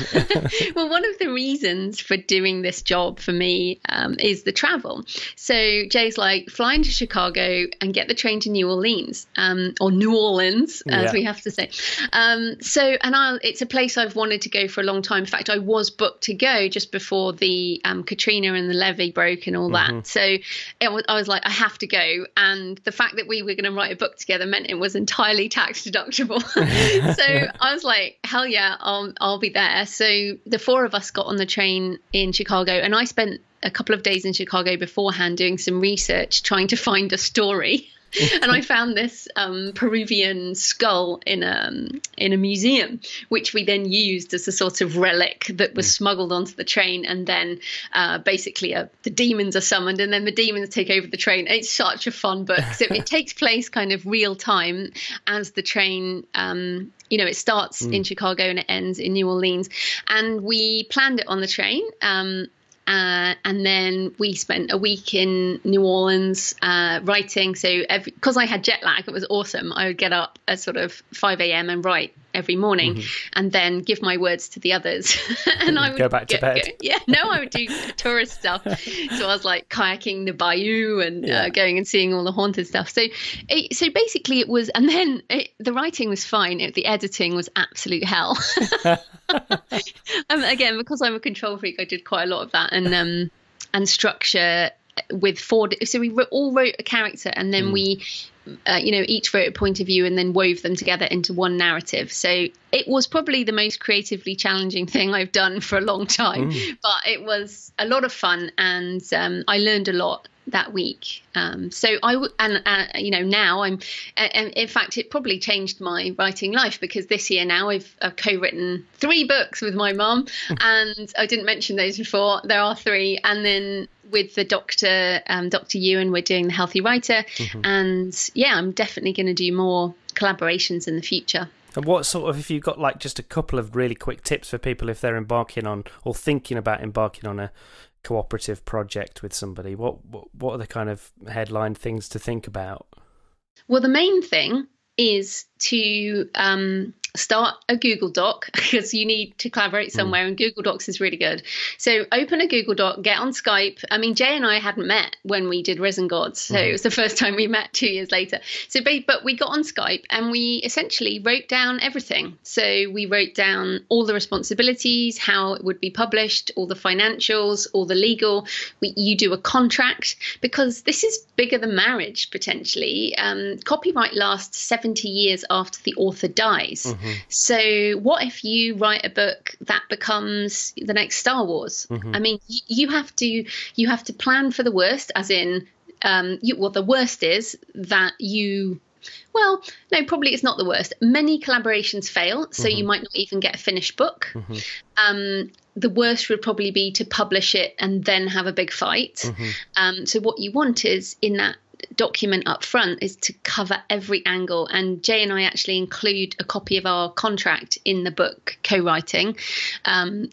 Well, one of the reasons for doing this job for me is the travel. So Jay's like, fly into Chicago and get the train to New Orleans, or New Orleans, as we have to say. It's a place I've wanted to go for a long time. In fact, I was booked to go just before the Katrina and the levee broke and all that. So I was like, I have to go. And the fact that we were going to write a book together meant it was entirely tax deductible. So I was like, hell yeah, I'll be there. So the four of us got on the train in Chicago, and I spent a couple of days in Chicago beforehand doing some research, trying to find a story. And I found this Peruvian skull in a museum, which we then used as a sort of relic that was smuggled onto the train. And then basically the demons are summoned, and then the demons take over the train. It's such a fun book. So it takes place kind of real time as the train, it starts in Chicago and it ends in New Orleans. And we planned it on the train. And then we spent a week in New Orleans writing. So because I had jet lag, it was awesome. I would get up at sort of 5 a.m. and write every morning, and then give my words to the others. And I would go back to bed. I would do tourist stuff. So I was like kayaking the bayou and going and seeing all the haunted stuff. So basically it was, and then the writing was fine. The editing was absolute hell. Again, because I'm a control freak, I did quite a lot of that, and structure with four. So we all wrote a character, and then we, each wrote a point of view, and then wove them together into one narrative. So it was probably the most creatively challenging thing I've done for a long time, but it was a lot of fun, and I learned a lot that week. So now I'm, and in fact, it probably changed my writing life, because this year now I've co-written 3 books with my mum, and I didn't mention those before. There are 3, and then with the Dr. Ewan, we're doing The Healthy Writer, and I'm definitely going to do more collaborations in the future. And what sort of, if you've got like just a couple of really quick tips for people if they're embarking on or thinking about embarking on a cooperative project with somebody, what are the kind of headline things to think about? Well, the main thing is to start a Google Doc, because you need to collaborate somewhere, and Google Docs is really good. So open a Google Doc, get on Skype. I mean, Jay and I hadn't met when we did Risen Gods, so it was the first time we met 2 years later. So, but we got on Skype and we essentially wrote down everything. So we wrote down all the responsibilities, how it would be published, all the financials, all the legal. You do a contract, because this is bigger than marriage potentially. Copyright lasts 70 years after the author dies. So what if you write a book that becomes the next Star Wars? I mean, you have to plan for the worst, as in the worst is that probably it's not the worst. Many collaborations fail, so you might not even get a finished book. The worst would probably be to publish it and then have a big fight. So what you want is, in that document up front, is to cover every angle, and Jay and I actually include a copy of our contract in the book co-writing,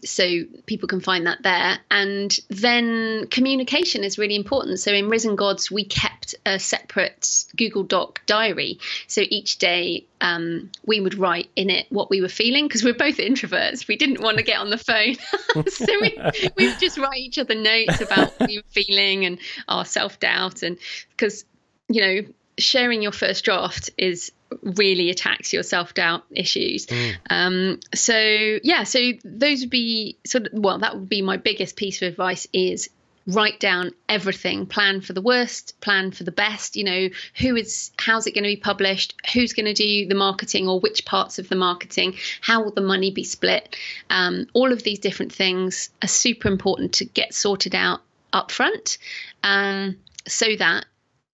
so people can find that there. And then communication is really important. So in Risen Gods we kept a separate Google Doc diary, so each day we would write in it what we were feeling, because we're both introverts. We didn't want to get on the phone. So we would just write each other notes about what we were feeling and our self-doubt, and because sharing your first draft really attacks your self-doubt issues. So those would be that would be my biggest piece of advice, is write down everything, plan for the worst, plan for the best, how's it going to be published, who's going to do the marketing or which parts of the marketing, how will the money be split. All of these different things are super important to get sorted out up front, so that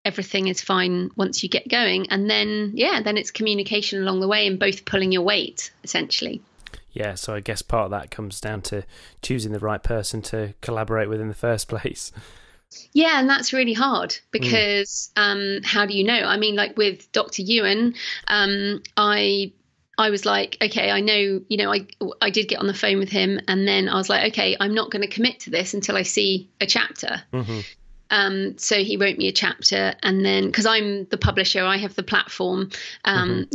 everything is fine once you get going. And then it's communication along the way and both pulling your weight, essentially. Yeah, so I guess part of that comes down to choosing the right person to collaborate with in the first place. Yeah, and that's really hard because how do you know? I mean, like with Dr. Ewan, I was like, okay, I know, I did get on the phone with him, and then I was like, okay, I'm not going to commit to this until I see a chapter. Mm-hmm. So he wrote me a chapter, and then because I'm the publisher, I have the platform, I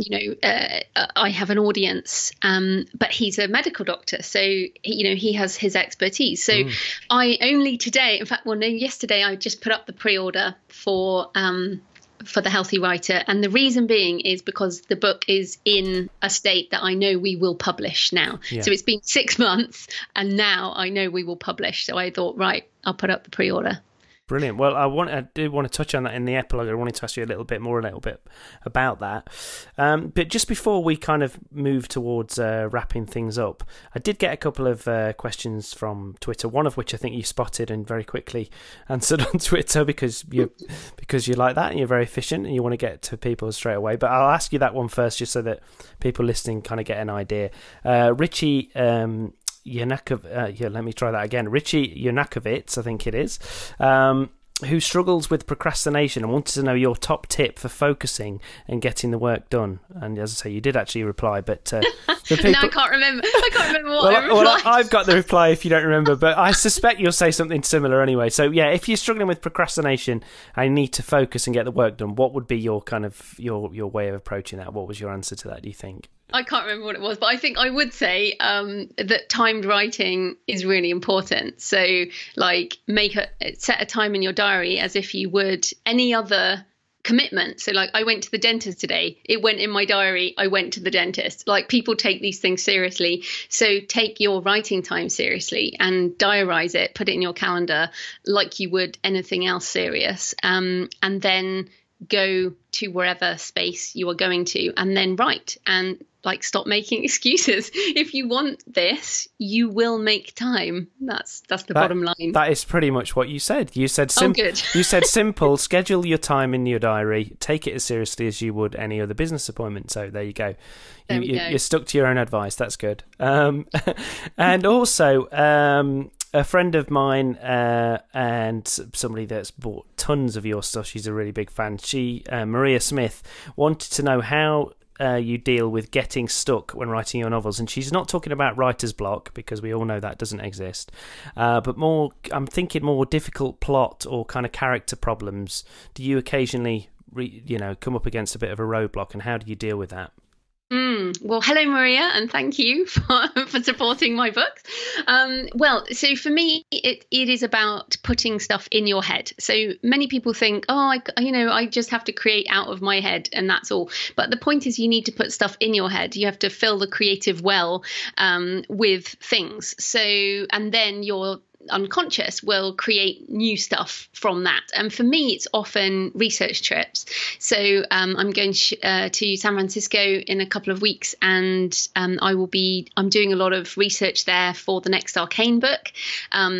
have an audience, but he's a medical doctor. So, he has his expertise. So I only today, in fact, yesterday I just put up the pre-order for the Healthy Writer. And the reason being is because the book is in a state that I know we will publish now. Yeah. So it's been 6 months and now I know we will publish. So I thought, right, I'll put up the pre-order. Brilliant. Well, I did want to touch on that in the epilogue. I wanted to ask you a little bit about that. But just before we kind of move towards wrapping things up, I did get a couple of questions from Twitter, one of which I think you spotted and very quickly answered on Twitter because you like that and you're very efficient and you want to get to people straight away. But I'll ask you that one first just so that people listening kind of get an idea. Richie... let me try that again. Richie Yanakovitz, I think it is, who struggles with procrastination and wanted to know your top tip for focusing and getting the work done. And as I say, you did actually reply, but the people... No, I can't remember what I replied. Well, I've got the reply if you don't remember, but I suspect you'll say something similar anyway. So yeah, if you're struggling with procrastination and need to focus and get the work done, what would be your kind of your way of approaching that? What was your answer to that, do you think? I can't remember what it was, but I think I would say that timed writing is really important. So, like, set a time in your diary as if you would any other commitment. So, like, I went to the dentist today. It went in my diary. I went to the dentist. Like, people take these things seriously. So, take your writing time seriously and diarize it. Put it in your calendar like you would anything else serious. And then go to wherever space you are going to, and then write, and like stop making excuses. If you want this, you will make time. That's the bottom line. That is pretty much what you said. You said good. You said simple. Schedule your time in your diary. Take it as seriously as you would any other business appointment. So there you go. You're stuck to your own advice. That's good. And also. A friend of mine and somebody that's bought tons of your stuff, she's a really big fan, Maria Smith, wanted to know how you deal with getting stuck when writing your novels. And she's not talking about writer's block, because we all know that doesn't exist, but more, I'm thinking more difficult plot or kind of character problems. Do you occasionally come up against a bit of a roadblock, and how do you deal with that? Well, hello, Maria, and thank you for supporting my books. So for me, it is about putting stuff in your head. So many people think, I just have to create out of my head and that's all. But the point is, you need to put stuff in your head. You have to fill the creative well with things. So, and then your unconscious will create new stuff from that. And for me, it's often research trips. So I'm going to San Francisco in a couple of weeks, and I'm doing a lot of research there for the next Arcane book,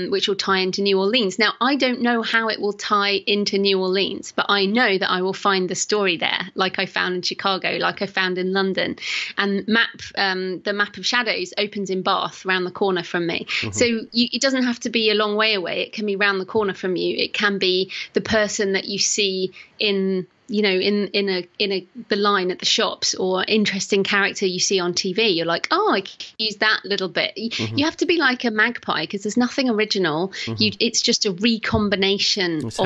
which will tie into New Orleans. Now, I don't know how it will tie into New Orleans, but I know that I will find the story there, like I found in Chicago, like I found in London. And the Map of Shadows opens in Bath, around the corner from me. Mm-hmm. So it doesn't have to be a long way away. It can be round the corner from you. It can be the person that you see in the line at the shops, or interesting character you see on TV. You're like, I could use that little bit. Mm-hmm. You have to be like a magpie, because there's nothing original. Mm-hmm. It's just a recombination of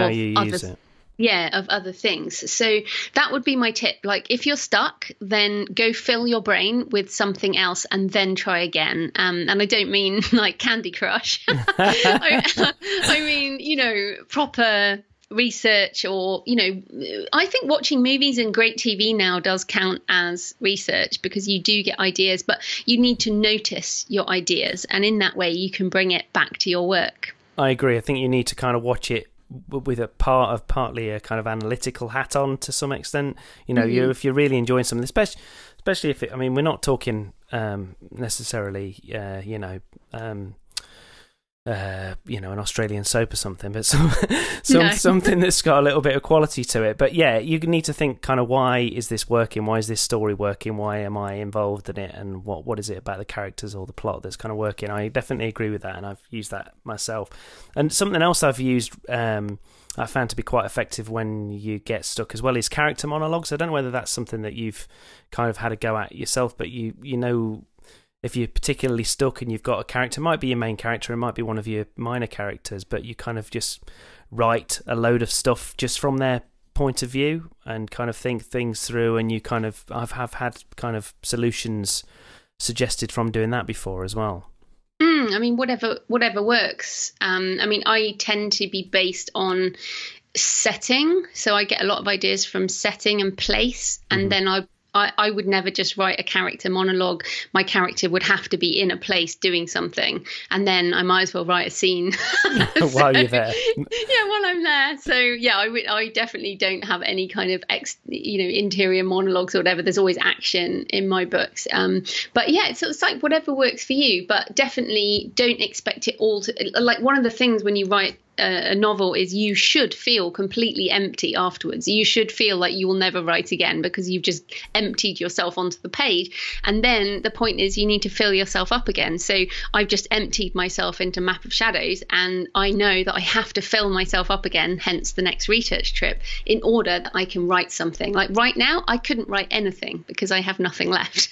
other things. So that would be my tip. Like, if you're stuck, then go fill your brain with something else and then try again. And I don't mean like Candy Crush. I mean, proper research, or I think watching movies and great TV now does count as research, because you do get ideas, but you need to notice your ideas, and in that way you can bring it back to your work. I agree. I think you need to kind of watch it with partly a kind of analytical hat on to some extent. You know, if you're really enjoying something, especially if it, I mean, we're not talking necessarily, an Australian soap or something, but something that's got a little bit of quality to it. But yeah, you need to think kind of, why is this working? Why is this story working? Why am I involved in it? And what is it about the characters or the plot that's kind of working? I definitely agree with that, and I've used that myself. And something else I've used, I found to be quite effective when you get stuck as well, is character monologues. I don't know whether that's something that you've kind of had a go at yourself, but you know, if you're particularly stuck and you've got a character, it might be your main character, it might be one of your minor characters, but you kind of just write a load of stuff just from their point of view and kind of think things through, and you kind of, I've had kind of solutions suggested from doing that before as well. I mean, whatever works. I mean, I tend to be based on setting, so I get a lot of ideas from setting and place, and then I would never just write a character monologue. My character would have to be in a place doing something, and then I might as well write a scene while you're there. Yeah, while I'm there. So yeah, I definitely don't have any kind of interior monologues or whatever. There's always action in my books. But yeah, it's like whatever works for you. But definitely don't expect it all to, like, one of the things when you write a novel is you should feel completely empty afterwards. You should feel like you will never write again because you've just emptied yourself onto the page. And then the point is you need to fill yourself up again. So I've just emptied myself into Map of Shadows, and I know that I have to fill myself up again, hence the next research trip, in order that I can write something. Like right now, I couldn't write anything because I have nothing left.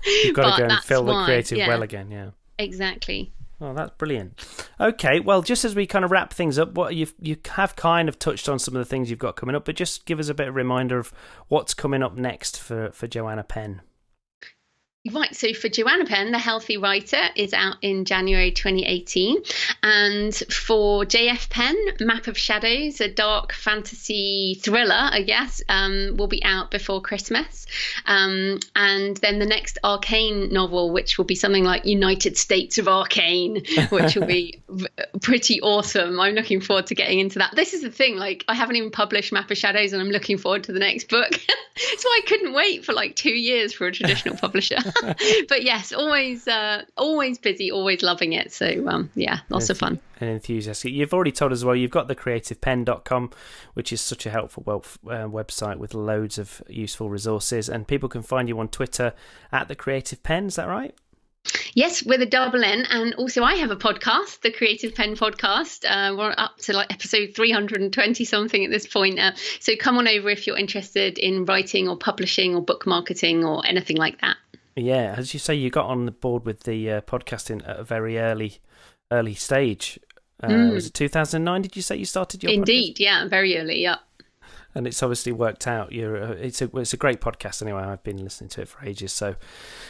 You've got to go and fill the creative well again, yeah. Exactly. Oh, that's brilliant. Okay, well, just as we kind of wrap things up, what you have kind of touched on some of the things you've got coming up, but just give us a bit of a reminder of what's coming up next for Joanna Penn. Right, so for Joanna Penn, The Healthy Writer is out in January 2018. And for JF Penn, Map of Shadows, a dark fantasy thriller, I guess, will be out before Christmas. And then the next Arcane novel, which will be something like United States of Arcane, which will be pretty awesome. I'm looking forward to getting into that. This is the thing, like, I haven't even published Map of Shadows, and I'm looking forward to the next book. So I couldn't wait for like 2 years for a traditional publisher. But yes, always busy, always loving it. So yeah, lots of fun. And enthusiastic. You've already told us as well, you've got thecreativepen.com, which is such a helpful website with loads of useful resources, and people can find you on Twitter at @thecreativepen. Is that right? Yes, with a double N. And also I have a podcast, the Creative Pen Podcast. We're up to like episode 320 something at this point. So come on over if you're interested in writing or publishing or book marketing or anything like that. Yeah, as you say, you got on the board with the podcasting at a very early stage. Was it 2009, did you say you started your Indeed, podcast? Yeah, very early, yeah. And it's obviously worked out. It's a great podcast anyway. I've been listening to it for ages. So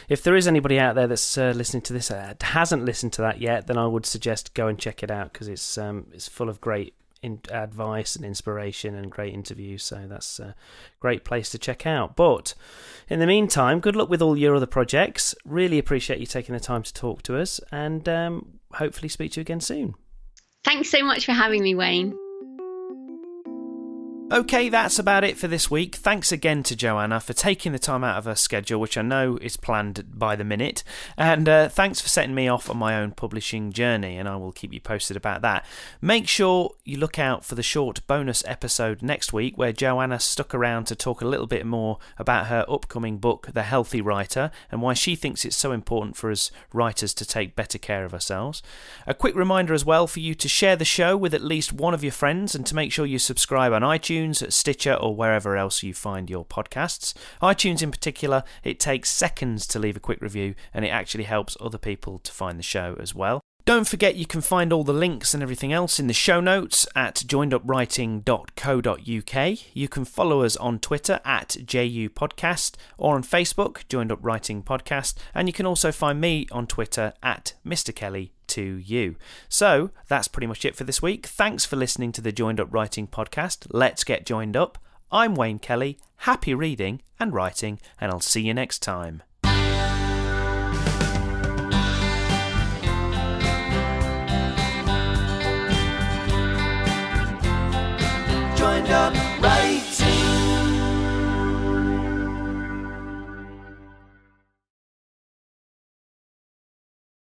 if there is anybody out there that's listening to this hasn't listened to that yet, then I would suggest go and check it out, because it's full of great advice and inspiration and great interviews. So that's a great place to check out. But in the meantime, good luck with all your other projects. Really appreciate you taking the time to talk to us, and hopefully speak to you again soon. Thanks so much for having me, Wayne. Okay, that's about it for this week. Thanks again to Joanna for taking the time out of her schedule, which I know is planned by the minute. And thanks for setting me off on my own publishing journey, and I will keep you posted about that. Make sure you look out for the short bonus episode next week, where Joanna stuck around to talk a little bit more about her upcoming book, The Healthy Writer, and why she thinks it's so important for us writers to take better care of ourselves. A quick reminder as well for you to share the show with at least one of your friends, and to make sure you subscribe on iTunes, Stitcher, or wherever else you find your podcasts. iTunes in particular, it takes seconds to leave a quick review, and it actually helps other people to find the show as well. Don't forget you can find all the links and everything else in the show notes at joinedupwriting.co.uk. You can follow us on Twitter at JUPodcast, or on Facebook, Joined Up Writing Podcast, and you can also find me on Twitter at Mr. Kelly to you. So that's pretty much it for this week. Thanks for listening to the Joined Up Writing Podcast. Let's get joined up. I'm Wayne Kelly. Happy reading and writing, and I'll see you next time. joined up